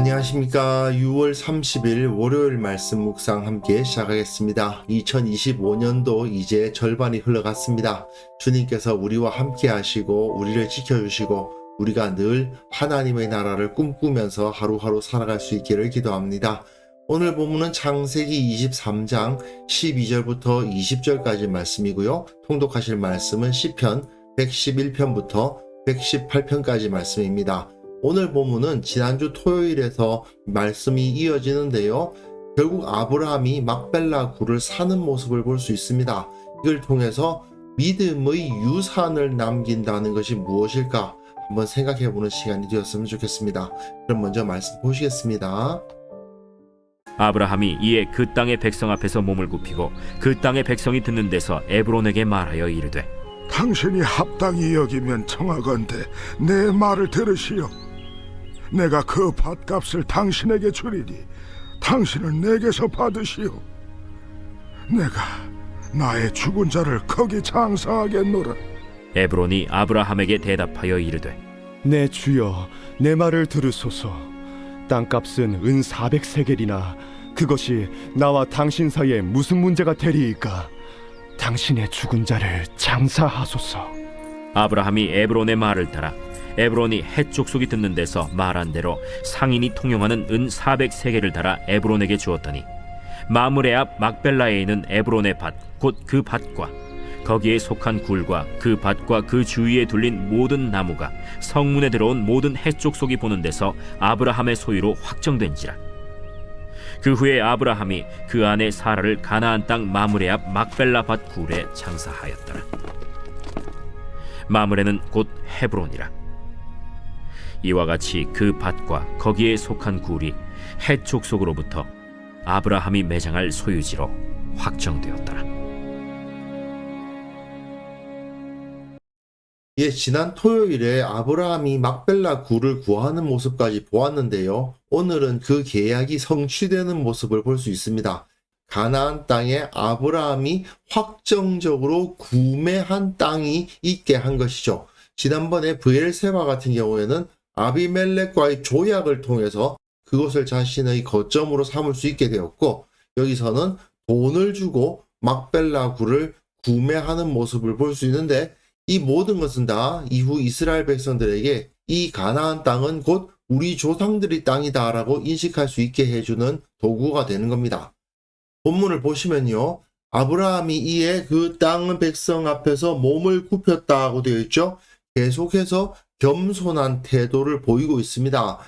안녕하십니까. 6월 30일 월요일 말씀 묵상 함께 시작하겠습니다. 2025년도 이제 절반이 흘러갔습니다. 주님께서 우리와 함께 하시고 우리를 지켜주시고 우리가 늘 하나님의 나라를 꿈꾸면서 하루하루 살아갈 수 있기를 기도합니다. 오늘 본문은 창세기 23장 12절부터 20절까지 말씀이고요. 통독하실 말씀은 시편 111편부터 118편까지 말씀입니다. 오늘 본문은 지난주 토요일에서 말씀이 이어지는데요. 결국 아브라함이 막벨라 굴을 사는 모습을 볼 수 있습니다. 이걸 통해서 믿음의 유산을 남긴다는 것이 무엇일까 한번 생각해보는 시간이 되었으면 좋겠습니다. 그럼 먼저 말씀 보시겠습니다. 아브라함이 이에 그 땅의 백성 앞에서 몸을 굽히고 그 땅의 백성이 듣는 데서 에브론에게 말하여 이르되 당신이 합당히 여기면 청하건대 내 말을 들으시오. 내가 그 밭값을 당신에게 주리니 당신은 내게서 받으시오. 내가 나의 죽은 자를 거기 장사하겠노라. 에브론이 아브라함에게 대답하여 이르되 내 주여, 내 말을 들으소서. 땅값은 은 400세겔이나 그것이 나와 당신 사이에 무슨 문제가 되리이까? 당신의 죽은 자를 장사하소서. 아브라함이 에브론의 말을 따라 에브론이 헷 족속이 듣는 데서 말한 대로 상인이 통용하는 은 400세겔을 달아 에브론에게 주었더니 마므레 앞 막벨라에 있는 에브론의 밭 곧 그 밭과 거기에 속한 굴과 그 밭과 그 주위에 둘린 모든 나무가 성문에 들어온 모든 헷 족속이 보는 데서 아브라함의 소유로 확정된지라. 그 후에 아브라함이 그 아내 사라를 가나안 땅 마므레 앞 막벨라 밭 굴에 장사하였더라. 마므레는 곧 헤브론이라. 이와 같이 그 밭과 거기에 속한 굴이 헷 족속으로부터 아브라함이 매장할 소유지로 확정되었더라. 예, 지난 토요일에 아브라함이 막벨라 굴을 구하는 모습까지 보았는데요. 오늘은 그 계약이 성취되는 모습을 볼 수 있습니다. 가나안 땅에 아브라함이 확정적으로 구매한 땅이 있게 한 것이죠. 지난번에 브엘세바 같은 경우에는 아비멜렉과의 조약을 통해서 그것을 자신의 거점으로 삼을 수 있게 되었고, 여기서는 돈을 주고 막벨라 굴을 구매하는 모습을 볼 수 있는데, 이 모든 것은 다 이후 이스라엘 백성들에게 이 가나안 땅은 곧 우리 조상들의 땅이다 라고 인식할 수 있게 해주는 도구가 되는 겁니다. 본문을 보시면요, 아브라함이 이에 그 땅 백성 앞에서 몸을 굽혔다고 되어 있죠. 계속해서 겸손한 태도를 보이고 있습니다.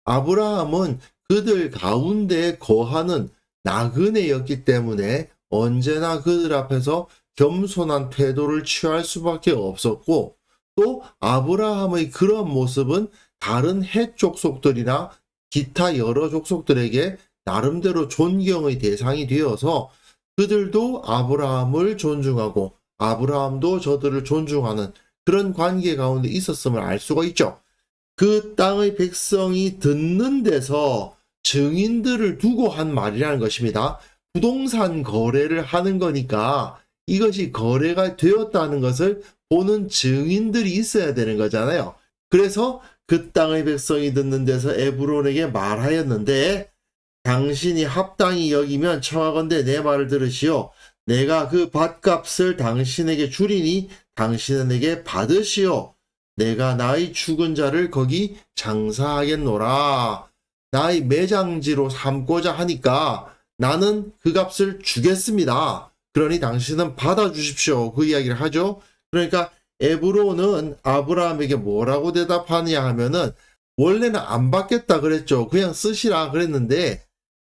아브라함은 그들 가운데 거하는 나그네였기 때문에 언제나 그들 앞에서 겸손한 태도를 취할 수밖에 없었고, 또 아브라함의 그런 모습은 다른 헷 족속들이나 기타 여러 족속들에게 나름대로 존경의 대상이 되어서 그들도 아브라함을 존중하고 아브라함도 저들을 존중하는 그런 관계 가운데 있었음을 알 수가 있죠. 그 땅의 백성이 듣는 데서 증인들을 두고 한 말이라는 것입니다. 부동산 거래를 하는 거니까 이것이 거래가 되었다는 것을 보는 증인들이 있어야 되는 거잖아요. 그래서 그 땅의 백성이 듣는 데서 에브론에게 말하였는데, 당신이 합당히 여기면 청하건대 내 말을 들으시오. 내가 그 밭값을 당신에게 주리니 당신은 내게 받으시오. 내가 나의 죽은 자를 거기 장사하겠노라. 나의 매장지로 삼고자 하니까 나는 그 값을 주겠습니다. 그러니 당신은 받아주십시오. 그 이야기를 하죠. 그러니까 에브론은 아브라함에게 뭐라고 대답하느냐 하면은, 원래는 안 받겠다 그랬죠. 그냥 쓰시라 그랬는데,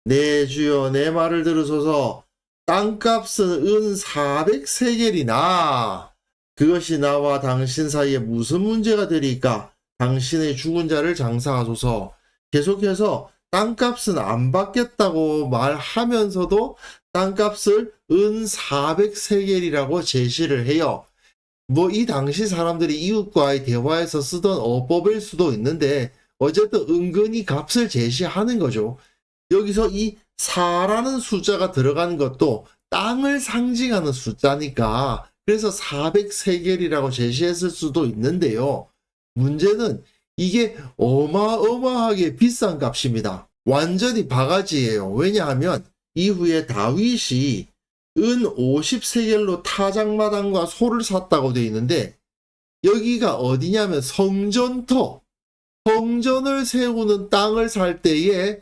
내 주여 내 말을 들으소서. 땅값은 은 400세겔이나 그것이 나와 당신 사이에 무슨 문제가 되리까? 당신의 죽은 자를 장사하소서. 계속해서 땅값은 안 받겠다고 말하면서도 땅값을 은 400세겔이라고 제시를 해요. 뭐 이 당시 사람들이 이웃과의 대화에서 쓰던 어법일 수도 있는데 어쨌든 은근히 값을 제시하는 거죠. 여기서 이 4라는 숫자가 들어가는 것도 땅을 상징하는 숫자니까 그래서 400세겔이라고 제시했을 수도 있는데요. 문제는 이게 어마어마하게 비싼 값입니다. 완전히 바가지예요. 왜냐하면 이후에 다윗이 은 50세겔로 타작마당과 소를 샀다고 되어 있는데, 여기가 어디냐면 성전터, 성전을 세우는 땅을 살 때에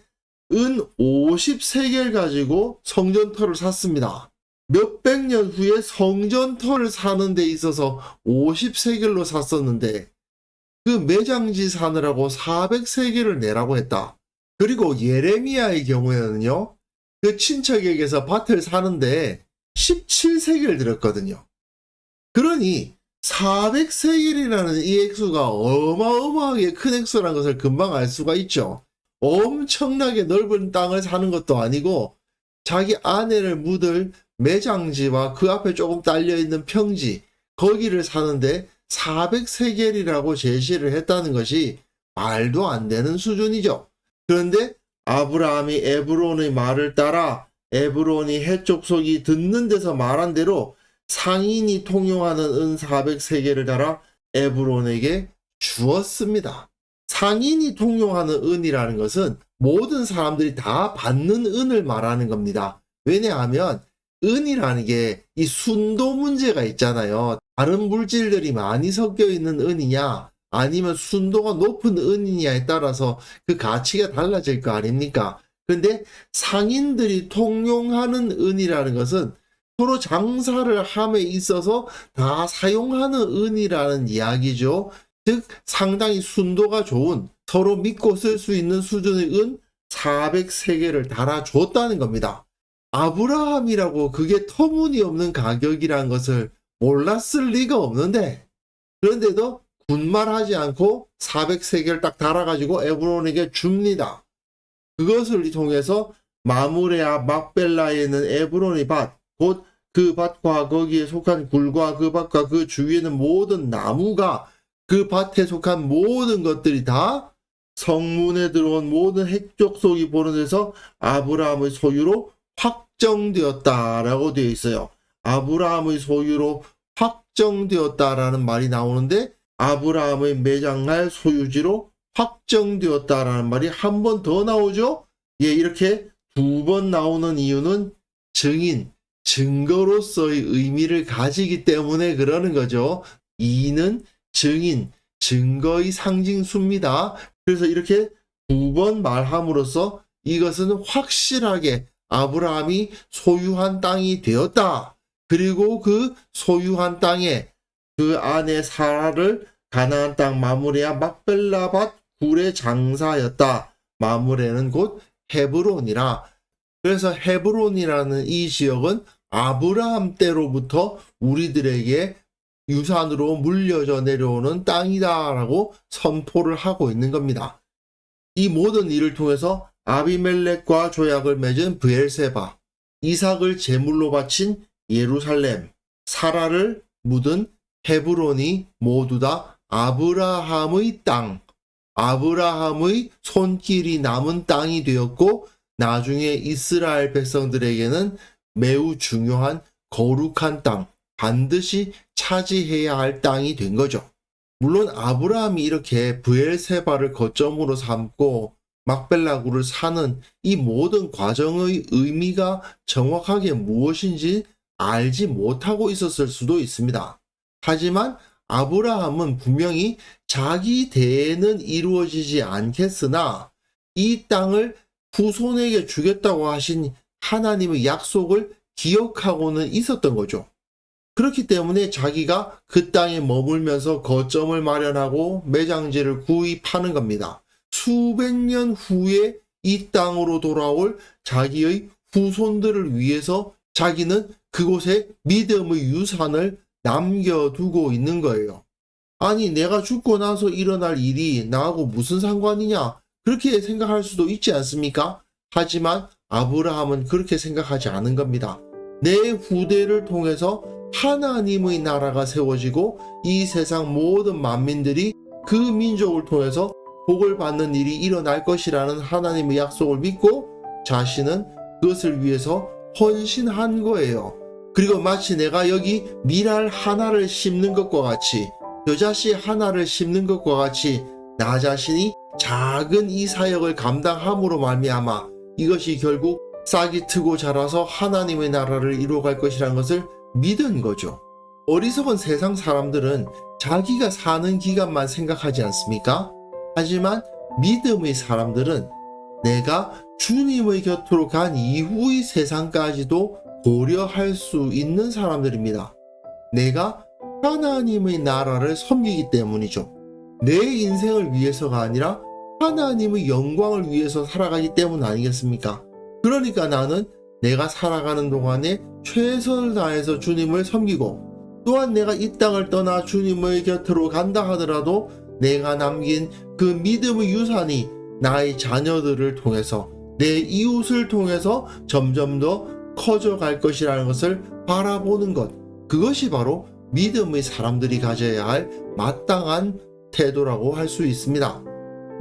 은 50세겔 가지고 성전터를 샀습니다. 몇백 년 후에 성전터를 사는 데 있어서 50세겔로 샀었는데, 그 매장지 사느라고 400세겔을 내라고 했다. 그리고 예레미야의 경우에는요, 그 친척에게서 밭을 사는데 17세겔 들었거든요. 그러니 400세겔이라는 이 액수가 어마어마하게 큰 액수라는 것을 금방 알 수가 있죠. 엄청나게 넓은 땅을 사는 것도 아니고 자기 아내를 묻을 매장지와 그 앞에 조금 딸려있는 평지, 거기를 사는데 400세겔이라고 제시를 했다는 것이 말도 안 되는 수준이죠. 그런데 아브라함이 에브론의 말을 따라 에브론이 헷족속이 듣는 데서 말한 대로 상인이 통용하는 은 400세겔을 달아 에브론에게 주었습니다. 상인이 통용하는 은이라는 것은 모든 사람들이 다 받는 은을 말하는 겁니다. 왜냐하면 은이라는 게 이 순도 문제가 있잖아요. 다른 물질들이 많이 섞여 있는 은이냐 아니면 순도가 높은 은이냐에 따라서 그 가치가 달라질 거 아닙니까? 근데 상인들이 통용하는 은이라는 것은 서로 장사를 함에 있어서 다 사용하는 은이라는 이야기죠. 즉 상당히 순도가 좋은, 서로 믿고 쓸 수 있는 수준의 은 400세겔을 달아줬다는 겁니다. 아브라함이라고 그게 터무니없는 가격이라는 것을 몰랐을 리가 없는데, 그런데도 군말하지 않고 400세겔 딱 달아가지고 에브론에게 줍니다. 그것을 통해서 마므레아 막벨라에 있는 에브론의 밭, 곧 그 밭과 거기에 속한 굴과 그 밭과 그 주위에는 모든 나무가, 그 밭에 속한 모든 것들이 다 성문에 들어온 모든 핵족속이 보는 데서 아브라함의 소유로 확정되었다라고 되어 있어요. 아브라함의 소유로 확정되었다라는 말이 나오는데, 아브라함의 매장할 소유지로 확정되었다라는 말이 한 번 더 나오죠. 예, 이렇게 두 번 나오는 이유는 증인, 증거로서의 의미를 가지기 때문에 그러는 거죠. 이는 증인, 증거의 상징수입니다. 그래서 이렇게 두 번 말함으로써 이것은 확실하게 아브라함이 소유한 땅이 되었다. 그리고 그 소유한 땅에 그 아내 사라를 가나안 땅 마므레아 막벨라 밭 굴의 장사였다. 마므레는 곧 헤브론이라. 그래서 헤브론이라는 이 지역은 아브라함 때로부터 우리들에게 유산으로 물려져 내려오는 땅이다라고 선포를 하고 있는 겁니다. 이 모든 일을 통해서 아비멜렉과 조약을 맺은 브엘세바, 이삭을 제물로 바친 예루살렘, 사라를 묻은 헤브론이 모두 다 아브라함의 땅, 아브라함의 손길이 남은 땅이 되었고, 나중에 이스라엘 백성들에게는 매우 중요한 거룩한 땅, 반드시 차지해야 할 땅이 된 거죠. 물론 아브라함이 이렇게 브엘세바를 거점으로 삼고 막벨라굴을 사는 이 모든 과정의 의미가 정확하게 무엇인지 알지 못하고 있었을 수도 있습니다. 하지만 아브라함은 분명히 자기 대에는 이루어지지 않겠으나 이 땅을 후손에게 주겠다고 하신 하나님의 약속을 기억하고는 있었던 거죠. 그렇기 때문에 자기가 그 땅에 머물면서 거점을 마련하고 매장지를 구입하는 겁니다. 수백 년 후에 이 땅으로 돌아올 자기의 후손들을 위해서 자기는 그곳에 믿음의 유산을 남겨두고 있는 거예요. 아니, 내가 죽고 나서 일어날 일이 나하고 무슨 상관이냐? 그렇게 생각할 수도 있지 않습니까? 하지만 아브라함은 그렇게 생각하지 않은 겁니다. 내 후대를 통해서 하나님의 나라가 세워지고 이 세상 모든 만민들이 그 민족을 통해서 복을 받는 일이 일어날 것이라는 하나님의 약속을 믿고 자신은 그것을 위해서 헌신한 거예요. 그리고 마치 내가 여기 밀알 하나를 심는 것과 같이, 겨자씨 하나를 심는 것과 같이 나 자신이 작은 이 사역을 감당함으로 말미암아 이것이 결국 싹이 트고 자라서 하나님의 나라를 이루어갈 것이라는 것을 믿은 거죠. 어리석은 세상 사람들은 자기가 사는 기간만 생각하지 않습니까? 하지만 믿음의 사람들은 내가 주님의 곁으로 간 이후의 세상까지도 고려할 수 있는 사람들입니다. 내가 하나님의 나라를 섬기기 때문이죠. 내 인생을 위해서가 아니라 하나님의 영광을 위해서 살아가기 때문 아니겠습니까? 그러니까 나는 내가 살아가는 동안에 최선을 다해서 주님을 섬기고, 또한 내가 이 땅을 떠나 주님의 곁으로 간다 하더라도 내가 남긴 그 믿음의 유산이 나의 자녀들을 통해서, 내 이웃을 통해서 점점 더 커져갈 것이라는 것을 바라보는 것, 그것이 바로 믿음의 사람들이 가져야 할 마땅한 태도라고 할 수 있습니다.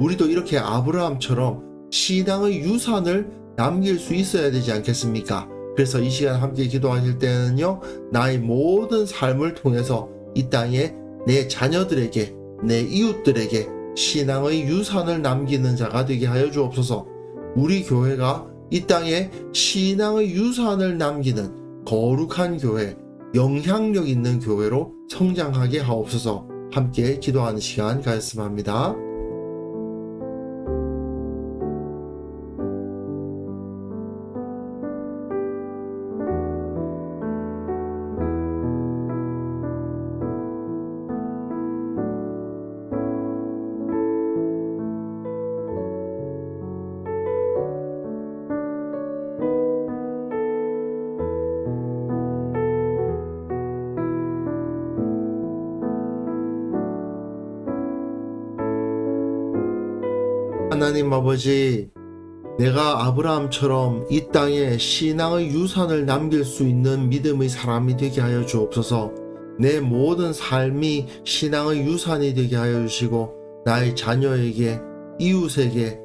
우리도 이렇게 아브라함처럼 신앙의 유산을 남길 수 있어야 되지 않겠습니까? 그래서 이 시간 함께 기도하실 때는요, 나의 모든 삶을 통해서 이 땅에 내 자녀들에게, 내 이웃들에게 신앙의 유산을 남기는 자가 되게 하여 주옵소서. 우리 교회가 이 땅에 신앙의 유산을 남기는 거룩한 교회, 영향력 있는 교회로 성장하게 하옵소서. 함께 기도하는 시간 가졌으면 합니다. 하나님 아버지, 내가 아브라함처럼 이 땅에 신앙의 유산을 남길 수 있는 믿음의 사람이 되게 하여 주옵소서. 내 모든 삶이 신앙의 유산이 되게 하여 주시고, 나의 자녀에게, 이웃에게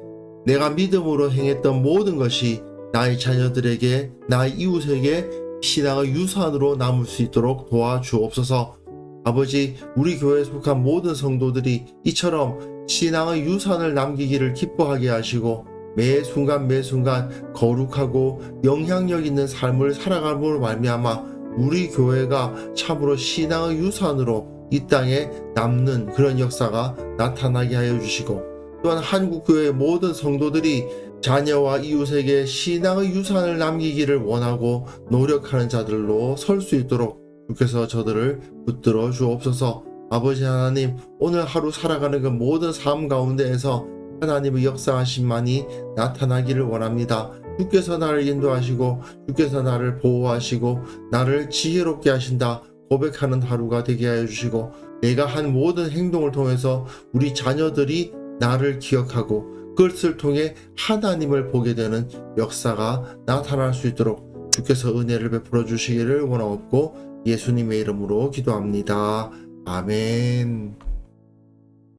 내가 믿음으로 행했던 모든 것이 나의 자녀들에게, 나의 이웃에게 신앙의 유산으로 남을 수 있도록 도와주옵소서. 아버지, 우리 교회에 속한 모든 성도들이 이처럼 신앙의 유산을 남기기를 기뻐하게 하시고, 매 순간 매 순간 거룩하고 영향력 있는 삶을 살아감으로 말미암아 우리 교회가 참으로 신앙의 유산으로 이 땅에 남는 그런 역사가 나타나게 하여 주시고, 또한 한국교회의 모든 성도들이 자녀와 이웃에게 신앙의 유산을 남기기를 원하고 노력하는 자들로 설 수 있도록 주께서 저들을 붙들어 주옵소서. 아버지 하나님, 오늘 하루 살아가는 그 모든 삶 가운데에서 하나님의 역사하심만이 나타나기를 원합니다. 주께서 나를 인도하시고 주께서 나를 보호하시고 나를 지혜롭게 하신다 고백하는 하루가 되게 하여 주시고, 내가 한 모든 행동을 통해서 우리 자녀들이 나를 기억하고 그것을 통해 하나님을 보게 되는 역사가 나타날 수 있도록 주께서 은혜를 베풀어 주시기를 원하옵고 예수님의 이름으로 기도합니다. 아멘.